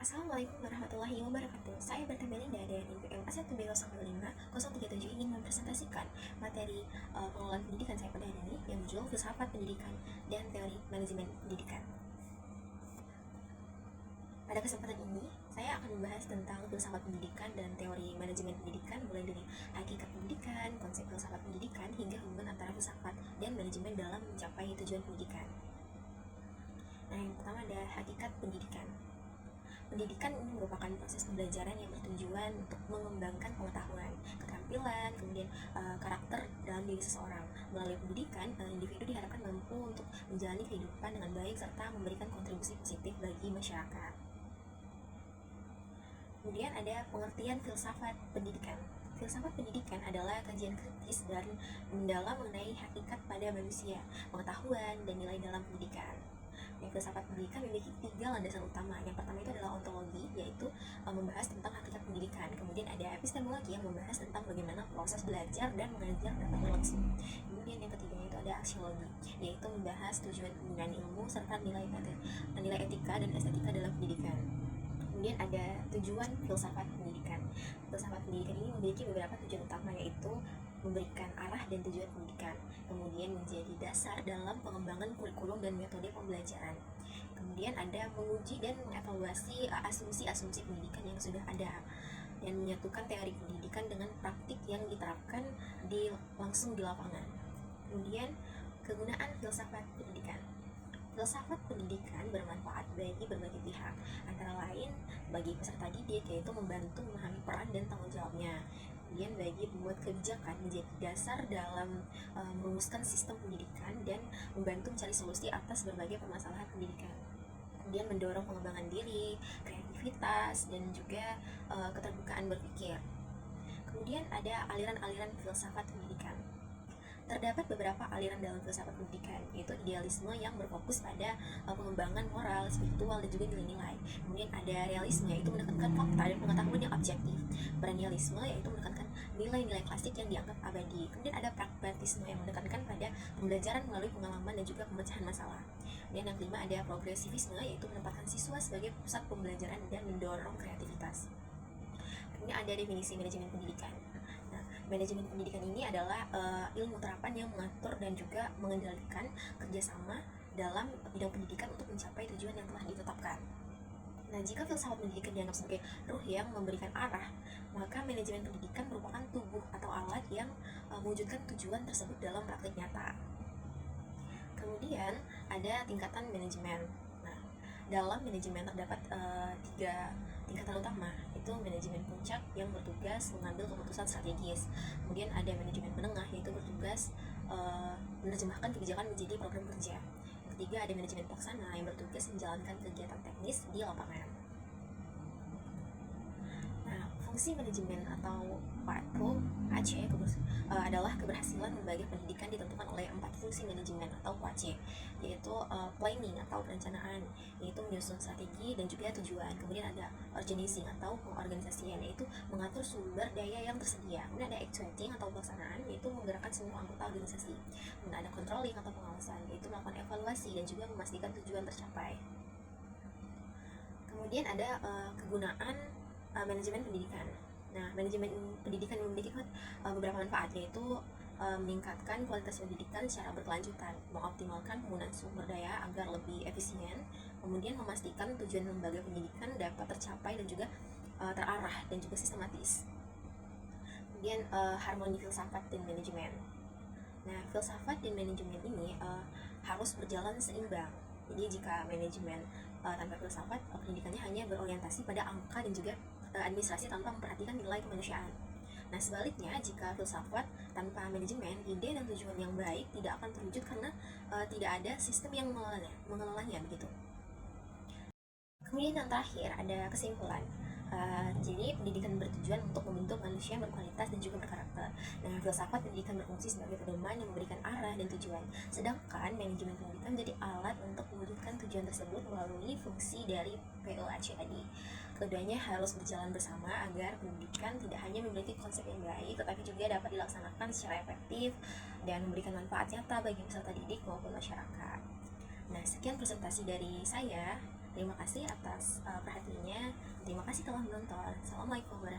Assalamualaikum warahmatullahi wabarakatuh. Saya bertemu Linda dari NPM A1B015-037 ingin mempresentasikan materi pengelolaan pendidikan saya pada hari ini yang berjudul Filsafat Pendidikan dan Teori Manajemen Pendidikan. Pada kesempatan ini, saya akan membahas tentang filsafat pendidikan dan teori manajemen pendidikan, mulai dari hakikat pendidikan, konsep filsafat pendidikan, hingga hubungan antara filsafat dan manajemen dalam mencapai tujuan pendidikan. Nah, yang pertama ada hakikat pendidikan. Pendidikan ini merupakan proses pembelajaran yang bertujuan untuk mengembangkan pengetahuan, keterampilan, kemudian karakter dalam diri seseorang. Melalui pendidikan, individu diharapkan mampu untuk menjalani kehidupan dengan baik serta memberikan kontribusi positif bagi masyarakat. Kemudian ada pengertian filsafat pendidikan. Filsafat pendidikan adalah kajian kritis dan mendalam mengenai hakikat pada manusia, pengetahuan, dan nilai dalam pendidikan. Filsafat pendidikan memiliki 3 landasan utama. Yang pertama itu adalah ontologi, yaitu membahas tentang hakikat pendidikan. Kemudian ada epistemologi yang membahas tentang bagaimana proses belajar dan mengajar dapat berlangsung. Kemudian yang ketiganya itu ada aksiologi, yaitu membahas tujuan penggunaan ilmu serta nilai etika dan estetika dalam pendidikan. Kemudian ada tujuan filsafat pendidikan. Filsafat pendidikan ini memiliki beberapa tujuan utama, yaitu memberikan arah dan tujuan pendidikan, kemudian menjadi dasar dalam pengembangan kurikulum dan metode pembelajaran. Kemudian ada menguji dan mengevaluasi asumsi-asumsi pendidikan yang sudah ada, dan menyatukan teori pendidikan dengan praktik yang diterapkan langsung di lapangan. Kemudian kegunaan filsafat pendidikan. Filsafat pendidikan bermanfaat bagi berbagai pihak, antara lain bagi peserta didik, yaitu membantu memahami peran dan tanggung jawabnya. Kemudian bagi pembuat kebijakan menjadi dasar dalam merumuskan sistem pendidikan dan membantu mencari solusi atas berbagai permasalahan pendidikan. Kemudian mendorong pengembangan diri, kreativitas, dan juga keterbukaan berpikir. Kemudian ada aliran-aliran filsafat pendidikan. Terdapat beberapa aliran dalam filsafat pendidikan, yaitu idealisme yang berfokus pada pengembangan moral, spiritual, dan juga nilai-nilai. Kemudian ada realisme, yaitu menekankan fakta dan pengetahuan yang objektif. Perennialisme, yaitu menekankan nilai-nilai klasik yang dianggap abadi. Kemudian ada pragmatisme yang menekankan pada pembelajaran melalui pengalaman dan juga pemecahan masalah. Dan yang kelima ada progresivisme, yaitu menempatkan siswa sebagai pusat pembelajaran dan mendorong kreativitas. Kemudian ada definisi manajemen pendidikan. Manajemen pendidikan ini adalah ilmu terapan yang mengatur dan juga mengendalikan kerjasama dalam bidang pendidikan untuk mencapai tujuan yang telah ditetapkan. Nah, jika filsafat pendidikan dianggap sebagai ruh yang memberikan arah, maka manajemen pendidikan merupakan tubuh atau alat yang mewujudkan tujuan tersebut dalam praktik nyata. Kemudian ada tingkatan manajemen. Nah, dalam manajemen terdapat 3 tingkatan utama, itu manajemen puncak yang bertugas mengambil keputusan strategis. Kemudian ada manajemen menengah, yaitu bertugas menerjemahkan kebijakan menjadi program kerja. Yang ketiga ada manajemen pelaksana yang bertugas menjalankan kegiatan teknis di lapangan. Nah, fungsi manajemen atau PAC adalah keberhasilan lembaga pendidikan ditentukan oleh 4 fungsi manajemen atau PAC, yaitu planning atau perencanaan, yaitu menyusun strategi dan juga tujuan. Kemudian ada organizing atau pengorganisasian, yaitu mengatur sumber daya yang tersedia. Kemudian ada actuating atau pelaksanaan, yaitu menggerakkan semua anggota organisasi. Kemudian ada controlling atau pengawasan, yaitu melakukan evaluasi dan juga memastikan tujuan tercapai. Kemudian ada kegunaan manajemen pendidikan. Nah, manajemen pendidikan memiliki beberapa manfaat, yaitu meningkatkan kualitas pendidikan secara berkelanjutan, mengoptimalkan penggunaan sumber daya agar lebih efisien, kemudian memastikan tujuan lembaga pendidikan dapat tercapai dan juga terarah dan juga sistematis. Kemudian harmoni filsafat dan manajemen. Nah, filsafat dan manajemen ini harus berjalan seimbang. Jadi jika manajemen tanpa filsafat, pendidikannya hanya berorientasi pada angka dan juga administrasi tanpa memperhatikan nilai kemanusiaan. Nah, sebaliknya jika filsafat tanpa manajemen, ide dan tujuan yang baik tidak akan terwujud karena tidak ada sistem yang mengelolanya begitu. Kemudian yang terakhir ada kesimpulan. Jadi pendidikan bertujuan untuk membentuk manusia yang berkualitas dan juga berkarakter. Nah, filsafat pendidikan berfungsi sebagai pedoman yang memberikan arah dan tujuan. Sedangkan manajemen pendidikan menjadi alat untuk mewujudkan tujuan tersebut melalui fungsi dari POAC tadi. Keduanya harus berjalan bersama agar pendidikan tidak hanya memiliki konsep yang baik, tetapi juga dapat dilaksanakan secara efektif dan memberikan manfaat nyata bagi peserta didik maupun masyarakat. Nah, sekian presentasi dari saya. Terima kasih atas perhatiannya. kasih telah menonton. Assalamualaikum warahmatullahi wabarakatuh.